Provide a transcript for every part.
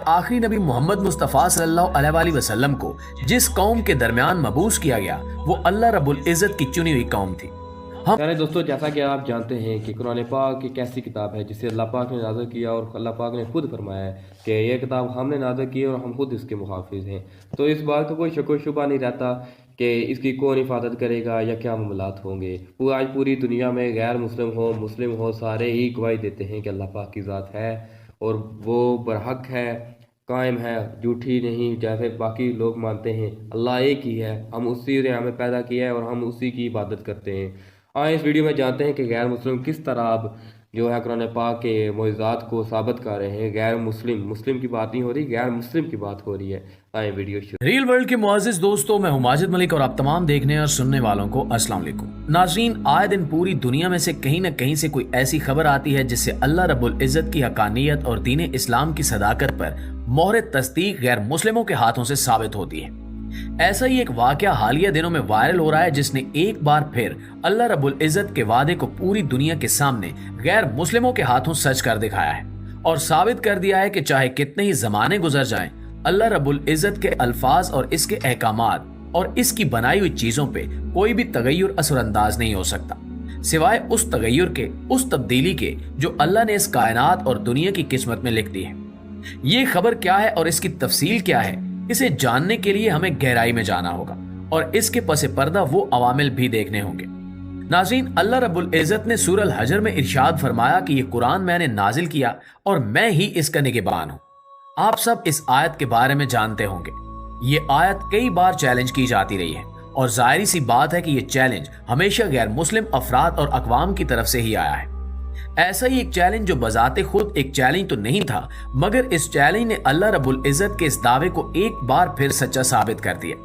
आखिरी नबी मोहम्मद मुस्तफ़ा सल्लल्लाहु अलैहि वसल्लम को जिस कौम के दरमियान मबूस किया गया वो अल्लाह रब्बुल इज़्ज़त की चुनी हुई कौम थी। प्यारे दोस्तों, जैसा कि आप जानते हैं कि कुरान पाक एक ऐसी किताब है जिसे अल्लाह पाक ने नाज़िल किया और अल्लाह पाक ने खुद फरमाया है कि यह किताब हमने नाज़िल की है और हम खुद इसके मुहाफिज हैं। तो इस बात का कोई शक व शुबा नहीं रहता कि इसकी कौन हिफाजत करेगा या क्या मामलात होंगे। आज पूरी दुनिया में गैर मुस्लिम हो सारे ही गवाही देते हैं कि अल्लाह पाक की ज़ात है और वो बरहक है, कायम है, झूठी नहीं जैसे बाकी लोग मानते हैं। अल्लाह एक ही है, हम उसी ने हमें पैदा किया है और हम उसी की इबादत करते हैं। आए इस वीडियो में जानते हैं कि गैर मुस्लिम किस तरह अब जो है कुरान पाक के मोइज़ात को साबित कर रहे हैं। गैर मुस्लिम की बात नहीं हो रही, गैर मुस्लिम की बात हो रही है। आए वीडियो शुरू। रियल वर्ल्ड के मुअज़्ज़िज़ दोस्तों, मैं हूं माजिद मलिक और आप तमाम देखने और सुनने वालों को अस्सलाम वालेकुम। नाज़रीन, आए दिन पूरी दुनिया में से कहीं न कहीं से कोई ऐसी खबर आती है जिससे अल्लाह रब्बुल इज़्ज़त की हक़ानियत और दीन इस्लाम की सदाकत पर मोहर तस्दीक गैर मुस्लिमों के हाथों से साबित होती है। ऐसा ही एक वाकया हालिया दिनों में वायरल हो रहा है जिसने एक बार फिर अल्लाह रब्बुल इज़्ज़त के वादे को पूरी दुनिया के सामने गैर मुस्लिमों के हाथों सच कर दिखाया है और साबित कर दिया है कि चाहे कितने ही जमाने गुजर जाएं, अल्लाह रब्बुल इज़्ज़त के अल्फाज और इसके अहकामात और इसकी बनाई हुई चीजों पे कोई भी तगय्युर असरअंदाज नहीं हो सकता सिवाय उस तगय्युर के, उस तब्दीली के जो अल्लाह ने इस कायनात और दुनिया की किस्मत में लिख दी है। ये खबर क्या है और इसकी तफसील क्या है, इसे जानने के लिए हमें गहराई में जाना होगा और इसके पसे पर्दा वो अवामिल भी देखने होंगे। नाज़रीन, अल्लाह रब्बुल इज़्ज़त ने सूरह अल-हजर में इरशाद फरमाया कि ये कुरान मैंने नाजिल किया और मैं ही इसका निगहबान हूं। आप सब इस आयत के बारे में जानते होंगे। ये आयत कई बार चैलेंज की जाती रही है और जाहिर सी बात है कि ये चैलेंज हमेशा गैर मुस्लिम अफराद और अक़वाम की तरफ से ही आया है। ऐसा ही एक चैलेंज जो बजाते खुद एक चैलेंज तो नहीं था, मगर इस चैलेंज ने अल्लाह रब्बुल इज़्ज़त के इस दावे को एक बार फिर सच्चा साबित कर दिया।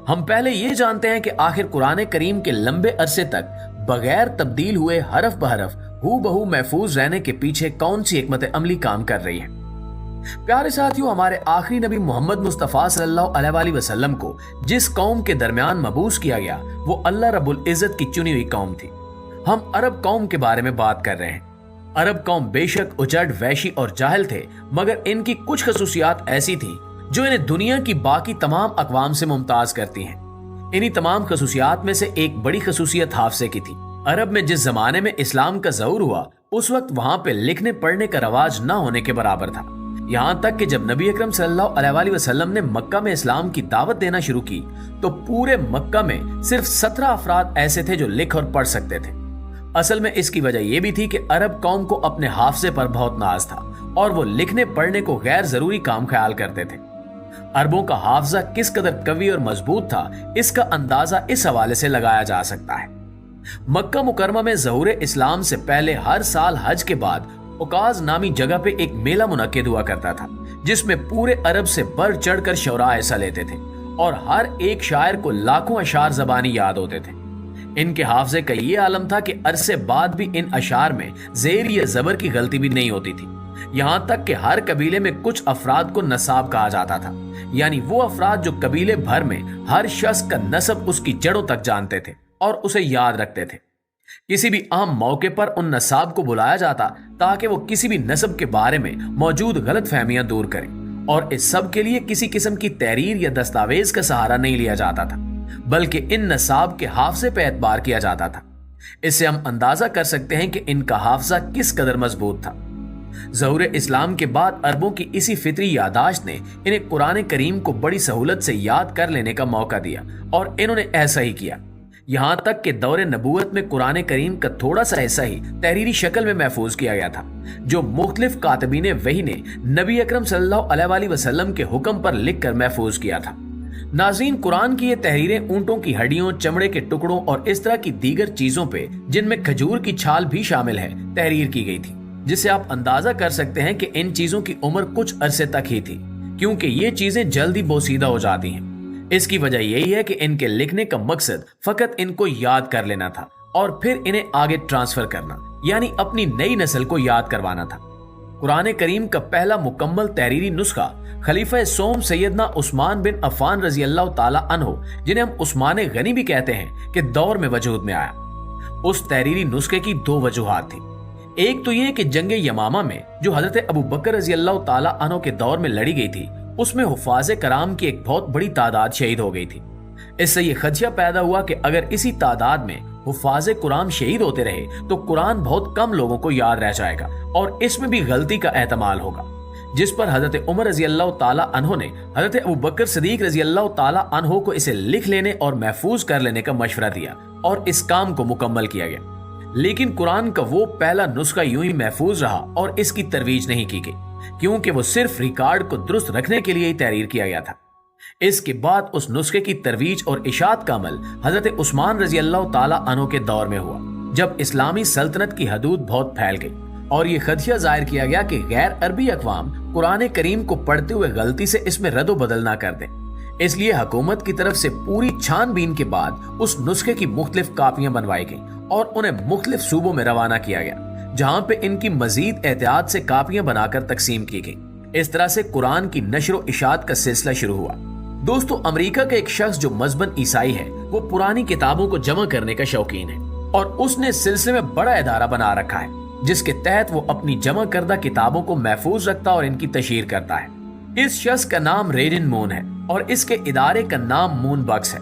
हम पहले ये जानते हैं कि आखिर कुरान करीम के लंबे अरसे तक बगैर तब्दील हुए हरफ बहरफ हू बहू महफूज रहने के पीछे कौन सी हिकमत अमली काम कर रही है। प्यारे साथियों, हमारे आखिरी नबी मोहम्मद मुस्तफ़ा सल्लल्लाहु अलैहि वसल्लम को जिस कौम के दरमियान मबूस किया गया वो अल्लाह रब्बुल इज़्ज़त की चुनी हुई कौम थी। हम अरब कौम के बारे में बात कर रहे हैं। अरब कौम बेशक उजड़, वैशी और जाहिल थे, मगर इनकी कुछ खसूसियात ऐसी थी जो इन्हें दुनिया की बाकी तमाम अक़वाम से मुमताज करती हैं। इन्हीं तमाम खसूसियात में से एक बड़ी खसूसियत हाफजे की थी। अरब में जिस जमाने में इस्लाम का ज़हूर हुआ उस वक्त वहां पे लिखने पढ़ने का रवाज न होने के बराबर था। यहाँ तक कि जब नबी अकरम सल्लल्लाहु अलैहि वसल्लम ने मक्का में इस्लाम की दावत देना शुरू की तो पूरे मक्का में सिर्फ 17 अफराद ऐसे थे जो लिख और पढ़ सकते थे। असल में इसकी वजह यह भी थी कि अरब कौम को अपने हाफजे पर बहुत नाज था और वो लिखने पढ़ने को गैर जरूरी काम ख्याल करते थे। अरबों का हाफजा किस कदर कवी और मजबूत था, इसका अंदाजा इस हवाले से लगाया जा सकता है। मक्का मुकरमा में ज़हूर इस्लाम से पहले हर साल हज के बाद उकाज नामी जगह पे एक मेला मुनक्किद हुआ करता था जिसमें पूरे अरब से बढ़ चढ़ कर शौरा हिस्सा लेते थे और हर एक शायर को लाखों अशार ज़बानी याद होते थे। इनके हाफजे का ये आलम था कि अरसे बाद भी इन अशार में ज़ेर या ज़बर की गलती भी नहीं होती थी। यहाँ तक कि हर कबीले में कुछ अफराद को नसाब कहा जाता था, यानी वो अफराद जो कबीले भर में हर शख्स का नसब उसकी जड़ों तक जानते थे और उसे याद रखते थे। किसी भी अहम मौके पर उन नसाब को बुलाया जाता ताकि वो किसी भी नस्ब के बारे में मौजूद गलत फहमियां दूर करें और इस सब के लिए किसी किस्म की तहरीर या दस्तावेज का सहारा नहीं लिया जाता था, बल्कि इन नसाब के हाफजे पे एतबार किया जाता था। इससे हम अंदाजा कर सकते हैं कि इनका हाफजा किस कदर मजबूत था। ज़हूर इस्लाम के बाद अरबों की इसी फितरी यादाश्त ने इन्हें कुरान करीम को बड़ी सहूलत से याद कर लेने का मौका दिया और इन्होंने ऐसा ही किया। यहाँ तक कि दौरे नबूवत में कुरान करीम का थोड़ा सा हिस्सा ही तहरीरी शक्ल में महफूज किया गया था जो मुख्तलिफ कातिबीन वही ने नबी अकरम सल्लल्लाहु अलैहि वसल्लम के हुक्म पर लिखकर महफूज किया था। नाज़रीन, कुरान की ये तहरीरें ऊंटों की हड्डियों, चमड़े के टुकड़ों और इस तरह की दीगर चीजों पे, जिनमें खजूर की छाल भी शामिल है, तहरीर की गई थी, जिससे आप अंदाजा कर सकते हैं कि इन चीजों की उम्र कुछ अरसे तक ही थी क्योंकि ये चीजें जल्दी बोसीदा हो जाती हैं। इसकी वजह यही है कि इनके लिखने का मकसद फकत इनको याद कर लेना था और फिर इन्हें आगे ट्रांसफर करना, यानी अपनी नई नस्ल को याद करवाना था। कुरान करीम का पहला मुकम्मल तहरीरी नुस्खा खलीफा सोम सैयदना उस्मान बिन अफ़ान रजी अल्लाह ताला अन्हो, जिन्हें हम उस्मान गनी भी कहते हैं, के दौर में वजूद में आया। उस तहरीरी नुस्खे की दो वजूहात थी। एक तो ये कि जंग यमामा में जो हजरत अबू बकर रजी अल्लाह ताला अन्हु के दौर में लड़ी गई थी, उसमें हुफाज कराम की एक बहुत बड़ी तादाद शहीद हो गई थी। इससे ये खदशा पैदा हुआ कि अगर इसी तादाद में हुफाज कुरान शहीद होते रहे तो कुरान बहुत कम लोगों को याद रह जाएगा और इसमें भी गलती का एहतमाल होगा। जिस पर हजरत उमर रजी अल्लाह ताला अन्हो ने हजरत अबू बकर सदीक रजी अल्लाह ताला अन्हो को इसे लिख लेने और महफूज कर लेने का मशवरा दिया और इस काम को मुकम्मल किया गया। लेकिन कुरान का वो पहला नुस्खा यूं ही महफूज रहा और इसकी तरवीज नहीं की गई, क्योंकि वो सिर्फ रिकॉर्ड को दुरुस्त रखने के लिए ही तहरीर किया गया था। इसके बाद उस नुस्खे की तरवीज और इशात का अमल हजरत उस्मान रजी अल्लाह ताला अन्हो के दौर में हुआ, जब इस्लामी सल्तनत की हदूद बहुत फैल गई और ये खदशा जाहिर किया गया कि गैर अरबी अक़वाम कुरान करीम को पढ़ते हुए गलती से इसमें रद्द बदल ना कर दें। इसलिए हुकूमत की तरफ से पूरी छानबीन के बाद उस नुस्खे की मुख्तलिफ कापियां बनवाई गई और उन्हें मुख्तलिफ सूबों में रवाना किया गया, जहां पे इनकी मजीद एहतियात से कापियां बनाकर तकसीम की गई। इस तरह से कुरान की नशर व इशात का सिलसिला शुरू हुआ। दोस्तों, अमेरिका का एक शख्स जो मजहबन ईसाई है, वो पुरानी किताबों को जमा करने का शौकीन है और उसने इस सिलसिले में बड़ा इदारा बना रखा है, जिसके तहत वो अपनी जमा करदा किताबों को महफूज रखता और इनकी तशहीर करता है। इस शख्स का नाम रेडिन मून है और इसके इदारे का नाम मून बक्स है।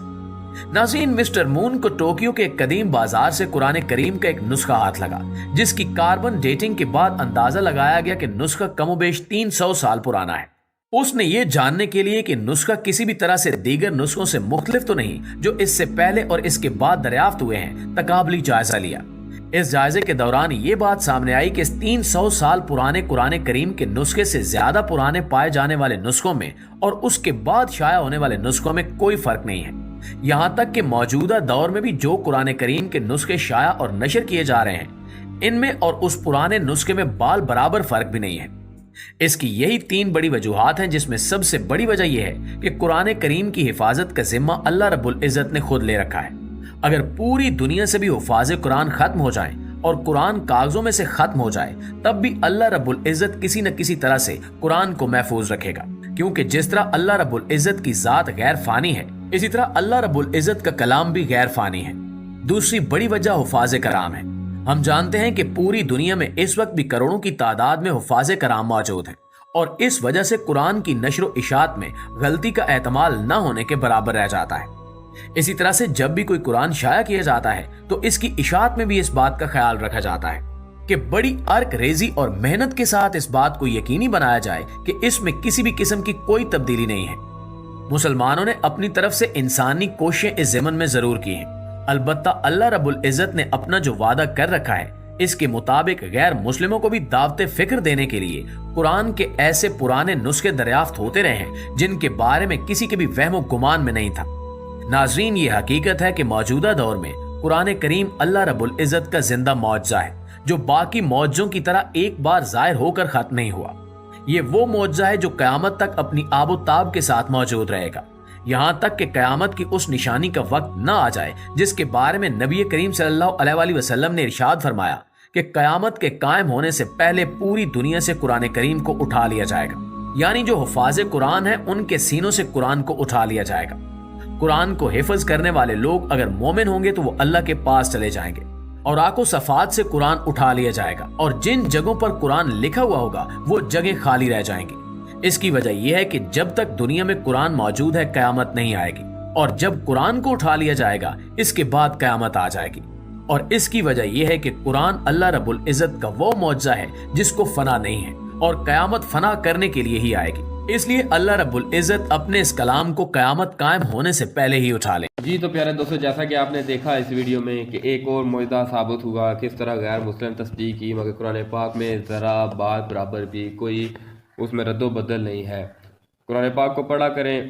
नाज़रीन, मिस्टर मून को टोक्यो के एक कदीम बाजार से कुरान करीम का एक नुस्खा हाथ लगा, जिसकी कार्बन डेटिंग के बाद अंदाजा लगाया गया कि नुस्खा कमोबेश 300 साल पुराना है। उसने ये जानने के लिए कि नुस्खा किसी भी तरह से दीगर नुस्खों से मुख्तलिफ तो नहीं जो इससे पहले और इसके बाद दरियाफ्त हुए हैं, तकाबली जायजा लिया। इस जायजे के दौरान ये बात सामने आई कि इस 300 साल पुराने कुरान करीम के नुस्खे से ज्यादा पुराने पाए जाने वाले नुस्खों में और उसके बाद शाया होने वाले नुस्खों में कोई फर्क नहीं है। यहाँ तक कि मौजूदा दौर में भी जो कुरान करीम के नुस्खे शाया और नशर किए जा रहे हैं, इनमें और उस पुराने नुस्खे में बाल बराबर फर्क भी नहीं है। इसकी यही 3 बड़ी वजूहात हैं, जिसमें सबसे बड़ी वजह यह है कि कुरान करीम की हिफाजत का जिम्मा अल्लाह रब्बुल इज्जत ने खुद ले रखा है। अगर पूरी दुनिया से भी हुफाज कुरान खत्म हो जाएं और कुरान कागजों में से खत्म हो जाए, तब भी अल्लाह रब्बुल इज्जत किसी न किसी तरह से कुरान को महफूज रखेगा, क्योंकि जिस तरह अल्लाह रब्बुल इज्जत की जात गैर फानी है, इसी तरह अल्लाह रब्बुल इज्जत का कलाम भी गैर फानी है। दूसरी बड़ी वजह हुफाज कराम है। हम जानते हैं कि पूरी दुनिया में इस वक्त भी करोड़ों की तादाद में हुफाज कराम मौजूद हैं और इस वजह से कुरान की नशर व इशात में गलती का एहतमाल न होने के बराबर रह जाता है। इसी तरह से जब भी कोई कुरान शाया किया जाता है तो इसकी इशात में भी इस बात का ख्याल रखा जाता है कि बड़ी अर्क रेजी और मेहनत के साथ इस बात को यकीनी बनाया जाए कि इसमें किसी भी किस्म की कोई तब्दीली नहीं है। मुसलमानों ने अपनी तरफ से इंसानी कोशिशें इस ज़मन में जरूर की हैं, अलबत्ता अल्लाह रब्बुल इज्जत ने अपना जो वादा कर रखा है, इसके मुताबिक गैर मुस्लिमों को भी दावते फिक्र देने के लिए कुरान के ऐसे पुराने नुस्खे दरियाफ्त होते रहे हैं जिनके बारे में किसी के भी वहमो गुमान में नहीं था। नाजरीन, ये हकीकत है कि मौजूदा दौर में कुरान करीम अल्लाह रब्बुल इज्जत का जिंदा मौजज़ा है, जो बाकी मौजज़ों की तरह एक बार जाहिर होकर खत्म नहीं हुआ। ये वो मौजज़ा है जो क़यामत तक अपनी आबो ताब के साथ मौजूद रहेगा, यहाँ तक कि क़यामत की उस निशानी का वक्त न आ जाए जिसके बारे में नबी करीम सल्लल्लाहु अलैहि वसल्लम ने इरशाद फरमाया कि क़यामत के कायम होने से पहले पूरी दुनिया से कुरान करीम को उठा लिया जाएगा। यानी जो हुफाज कुरान है, उनके सीनों से कुरान को उठा लिया जाएगा। कुरान को हिफज करने वाले लोग अगर मोमिन होंगे तो वो अल्लाह के पास चले जाएंगे और आको सफात से कुरान उठा लिया जाएगा और जिन जगहों पर कुरान लिखा हुआ होगा वो जगह खाली रह जाएंगी। इसकी वजह यह है कि जब तक दुनिया में कुरान मौजूद है कयामत नहीं आएगी, और जब कुरान को उठा लिया जाएगा इसके बाद कयामत आ जाएगी। और इसकी वजह यह है कि कुरान अल्लाह रब्बुल इज्जत का वो मौजज़ा है जिसको फना नहीं है और कयामत फना करने के लिए ही आएगी। इसलिए अल्लाह रब्बुल इज्जत अपने इस कलाम को कयामत कायम होने से पहले ही उठा ले। जी तो प्यारे दोस्तों, जैसा कि आपने देखा इस वीडियो में कि एक और मौजूदा साबित हुआ किस तरह गैर मुस्लिम तस्दीक की, मगर कुरान पाक में ज़रा बात बराबर भी कोई उसमें रद्दो बदल नहीं है। कुरान पाक को पढ़ा करें,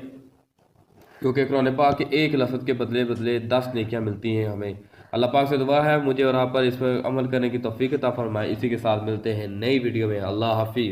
क्योंकि कुरान पाक के एक लफ्ज़ के बदले बदले 10 नेकियां मिलती हैं हमें। अल्लाह पाक से दुआ है मुझे और आप पर इस पर अमल करने की तौफीक अता फरमाए। इसी के साथ मिलते हैं नई वीडियो में। अल्लाह हाफिज़।